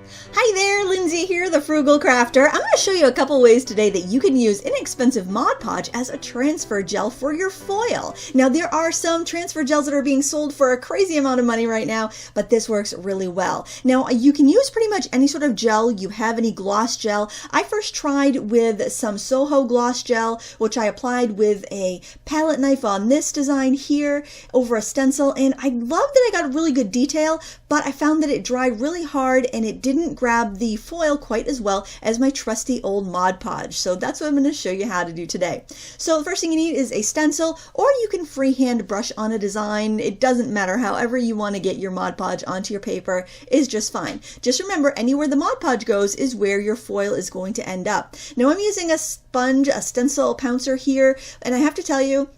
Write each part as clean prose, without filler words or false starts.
Hi there, Lindsay here, the Frugal Crafter. I'm going to show you a couple ways today that you can use inexpensive Mod Podge as a transfer gel for your foil. Now, there are some transfer gels that are being sold for a crazy amount of money right now, but this works really well. Now, you can use pretty much any sort of gel. You have any gloss gel. I first tried with some Soho gloss gel, which I applied with a palette knife on this design here over a stencil, and I love that I got a really good detail, but I found that it dried really hard and it didn't grab the foil quite as well as my trusty old Mod Podge. So that's what I'm going to show you how to do today. So the first thing you need is a stencil, or you can freehand brush on a design. It doesn't matter. However you want to get your Mod Podge onto your paper is just fine. Just remember, anywhere the Mod Podge goes is where your foil is going to end up. Now I'm using a sponge, a stencil pouncer here, and I have to tell you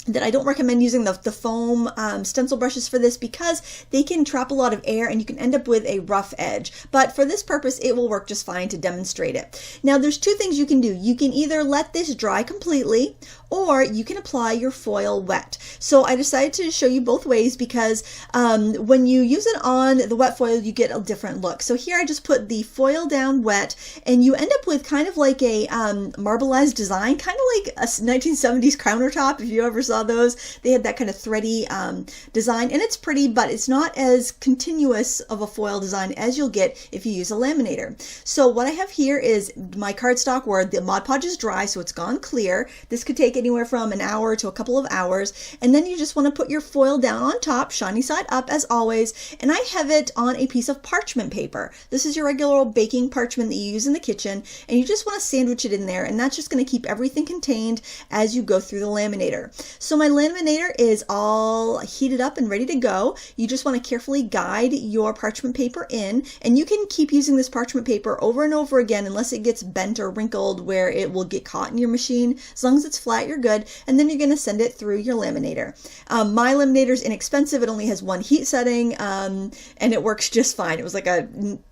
that I don't recommend using the foam stencil brushes for this because they can trap a lot of air and you can end up with a rough edge. But for this purpose, it will work just fine to demonstrate it. Now, there's two things you can do. You can either let this dry completely, or you can apply your foil wet. So I decided to show you both ways because when you use it on the wet foil, you get a different look. So here I just put the foil down wet, and you end up with kind of like a marbleized design, kind of like a 1970s countertop, if you ever saw those. They had that kind of thready design, and it's pretty, but it's not as continuous of a foil design as you'll get if you use a laminator. So what I have here is my cardstock where the Mod Podge is dry, so it's gone clear. This could take anywhere from an hour to a couple of hours, and then you just want to put your foil down on top, shiny side up as always, and I have it on a piece of parchment paper. This is your regular old baking parchment that you use in the kitchen, and you just want to sandwich it in there, and that's just going to keep everything contained as you go through the laminator. So my laminator is all heated up and ready to go. You just want to carefully guide your parchment paper in, and you can keep using this parchment paper over and over again unless it gets bent or wrinkled where it will get caught in your machine. As long as it's flat, you're good, and then you're going to send it through your laminator. My laminator is inexpensive. It only has one heat setting, and it works just fine. It was like a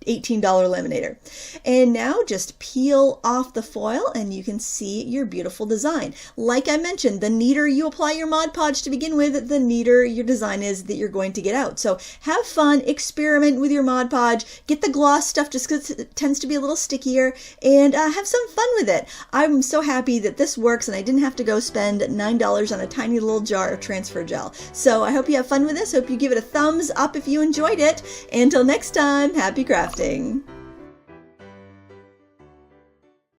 $18 laminator. And now just peel off the foil and you can see your beautiful design. Like I mentioned, the neater you apply your Mod Podge to begin with, the neater your design is that you're going to get out. So have fun, experiment with your Mod Podge, get the gloss stuff just because it tends to be a little stickier, and have some fun with it. I'm so happy that this works and I didn't have to go spend $9 on a tiny little jar of transfer gel. So I hope you have fun with this. Hope you give it a thumbs up if you enjoyed it. Until next time, happy crafting.